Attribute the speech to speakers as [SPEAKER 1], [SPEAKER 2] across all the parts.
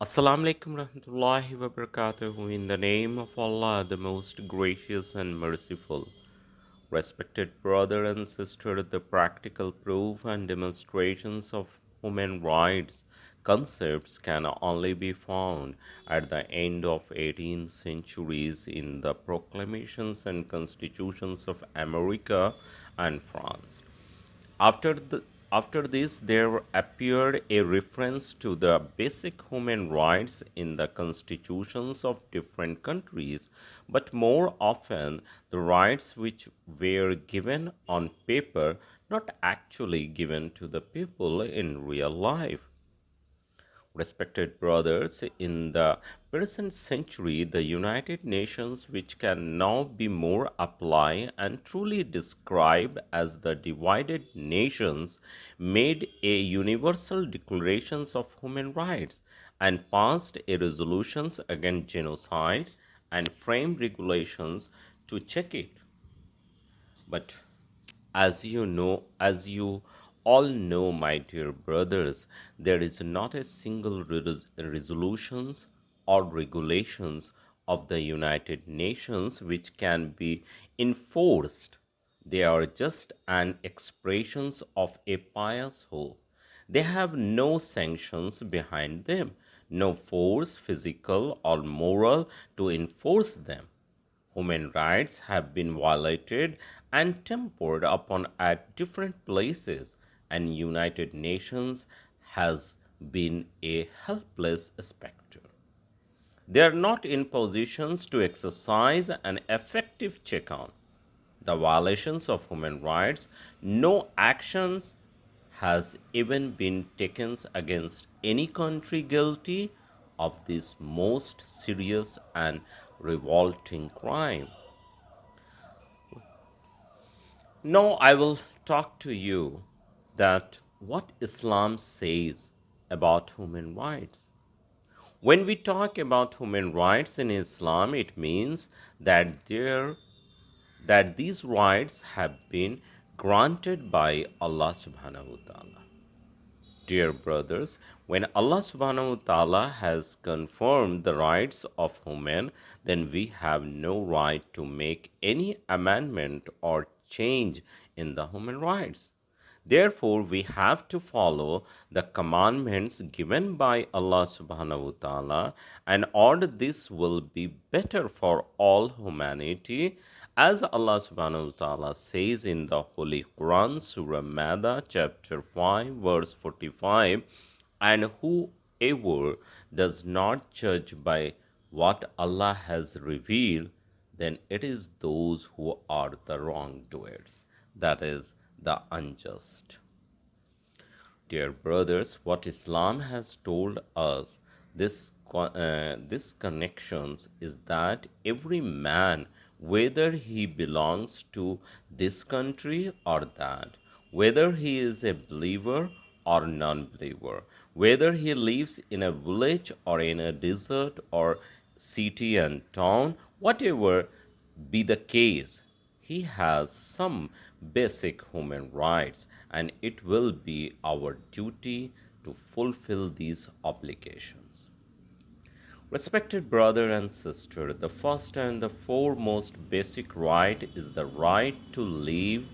[SPEAKER 1] Assalamu alaikum rahmatullahi wa barakatuhu. In the name of Allah, the most gracious and merciful. Respected brother and sister, the practical proof and demonstrations of human rights concepts can only be found at the end of 18th centuries in the proclamations and constitutions of America and France. After after this, there appeared a reference to the basic human rights in the constitutions of different countries, but more often the rights which were given on paper, not actually given to the people in real life. Respected brothers, in the present century, the United Nations, which can now be more applied and truly described as the divided nations, made a universal declaration of human rights and passed a resolutions against genocide and framed regulations to check it. But as you all know, my dear brothers, there is not a single resolutions or regulations of the United Nations which can be enforced. They are just an expressions of a pious hope. They have no sanctions behind them, no force, physical or moral, to enforce them. Human rights have been violated and tempered upon at different places, and United Nations has been a helpless spectre. They are not in positions to exercise an effective check on the violations of human rights. No actions has even been taken against any country guilty of this most serious and revolting crime. Now I will talk to you that what Islam says about human rights. When we talk about human rights in Islam, it means that these rights have been granted by Allah subhanahu wa ta'ala. Dear brothers, when Allah subhanahu wa ta'ala has confirmed the rights of human, then we have no right to make any amendment or change in the human rights. Therefore, we have to follow the commandments given by Allah subhanahu wa ta'ala, and all this will be better for all humanity. As Allah subhanahu wa ta'ala says in the Holy Quran, Surah Maida, chapter 5, verse 45, and whoever does not judge by what Allah has revealed, then it is those who are the wrongdoers, that is, the unjust. Dear brothers, what Islam has told us, this connections is that every man, whether he belongs to this country or that, whether he is a believer or non-believer, whether he lives in a village or in a desert or city and town, whatever be the case, he has some basic human rights, and it will be our duty to fulfill these obligations. Respected brother and sister, the first and the foremost basic right is the right to live,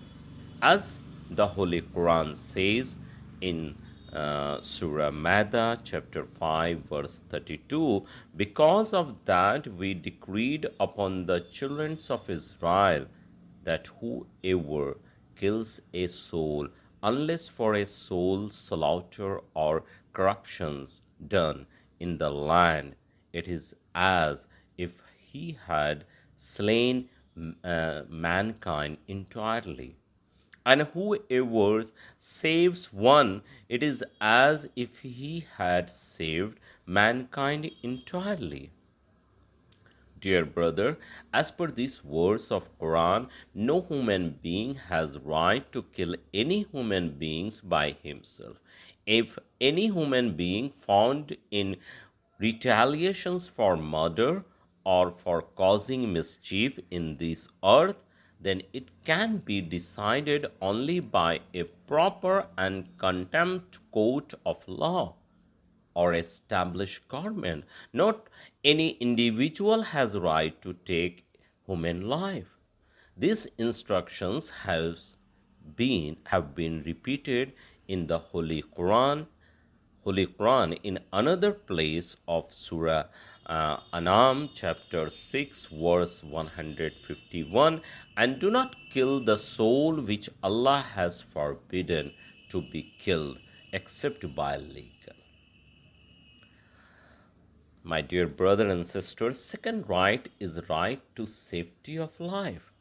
[SPEAKER 1] as the Holy Quran says in Surah Maida, chapter 5, verse 32. Because of that, we decreed upon the children of Israel that whoever kills a soul, unless for a soul slaughter or corruptions done in the land, it is as if he had slain mankind entirely. And whoever saves one, it is as if he had saved mankind entirely. Dear brother, as per this verse of Quran, no human being has right to kill any human beings by himself. If any human being found in retaliations for murder or for causing mischief in this earth, then it can be decided only by a proper and contempt court of law. or established government. Not any individual has right to take human life. These instructions have been repeated in the Holy Quran in another place of Surah Anam chapter 6 verse 151, and do not kill the soul which Allah has forbidden to be killed except by legal. My dear brother and sisters, second right is right to safety of life.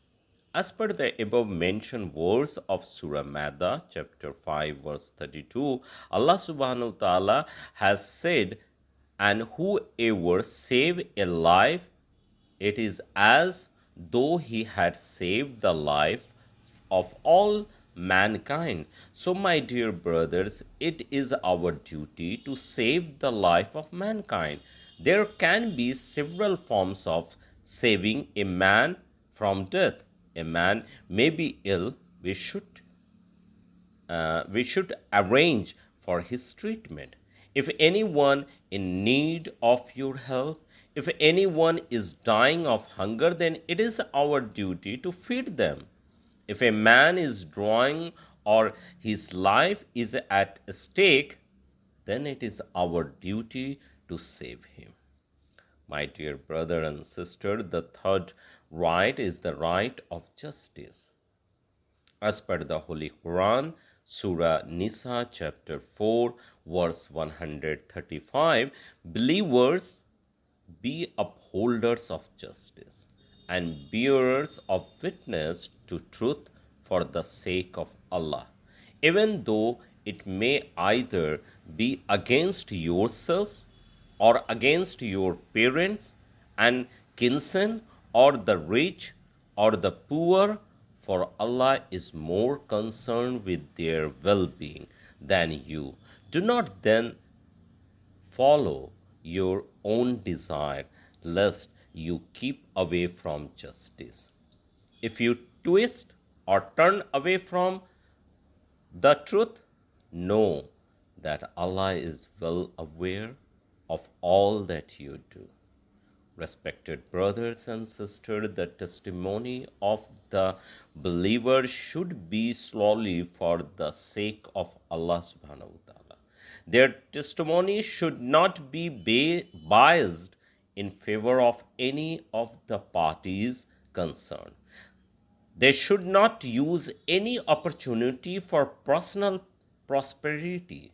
[SPEAKER 1] As per the above mentioned verse of Surah Maida, chapter 5, verse 32, Allah subhanahu wa ta'ala has said, and whoever save a life, it is as though he had saved the life of all mankind. So, my dear brothers, it is our duty to save the life of mankind. There can be several forms of saving a man from death. A man may be ill, we should arrange for his treatment. If anyone in need of your help, if anyone is dying of hunger, then it is our duty to feed them. If a man is drowning or his life is at stake, then it is our duty to save him. My dear brother and sister, the third right is the right of justice. As per the Holy Quran, Surah Nisa, chapter 4, verse 135, believers be upholders of justice and bearers of witness to truth for the sake of Allah, even though it may either be against yourself or against your parents and kinsmen or the rich or the poor, for Allah is more concerned with their well being than you. Do not then follow your own desire, lest you keep away from justice. If you twist or turn away from the truth, know that Allah is well aware of all that you do. Respected brothers and sisters, the testimony of the believer should be solely for the sake of Allah subhanahu wa ta'ala. Their testimony should not be biased in favor of any of the parties concerned. They should not use any opportunity for personal prosperity,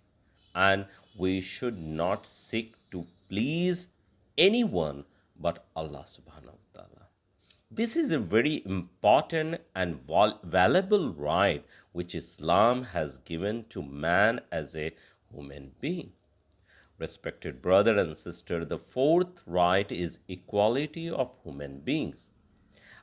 [SPEAKER 1] and we should not seek to please anyone but Allah subhanahu wa ta'ala. This is a very important and valuable right which Islam has given to man as a human being. Respected brother and sister, the fourth right is equality of human beings.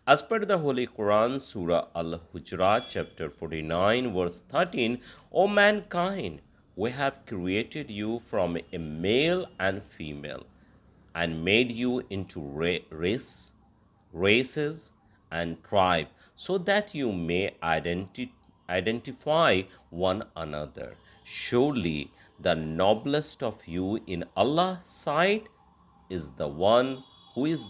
[SPEAKER 1] As per the Holy Quran, Surah Al-Hujurat, chapter 49, verse 13, O mankind, we have created you from a male and female and made you into races and tribes so that you may identify one another. Surely the noblest of you in Allah's sight is the one who is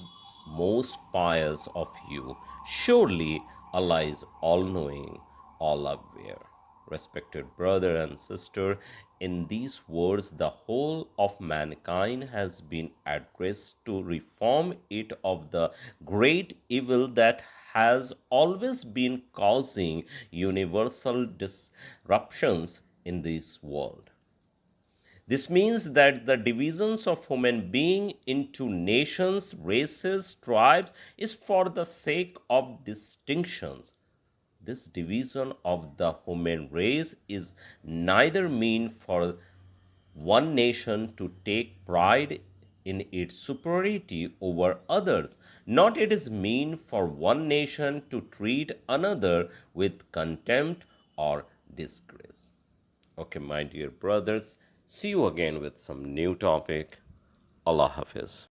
[SPEAKER 1] most pious of you. Surely Allah is all knowing, all aware. Respected brother and sister, in these words, the whole of mankind has been addressed to reform it of the great evil that has always been causing universal disruptions in this world. This means that the divisions of human being into nations, races, tribes is for the sake of distinctions. This division of the human race is neither mean for one nation to take pride in its superiority over others, nor it is mean for one nation to treat another with contempt or disgrace. Okay, my dear brothers, see you again with some new topic. Allah Hafiz.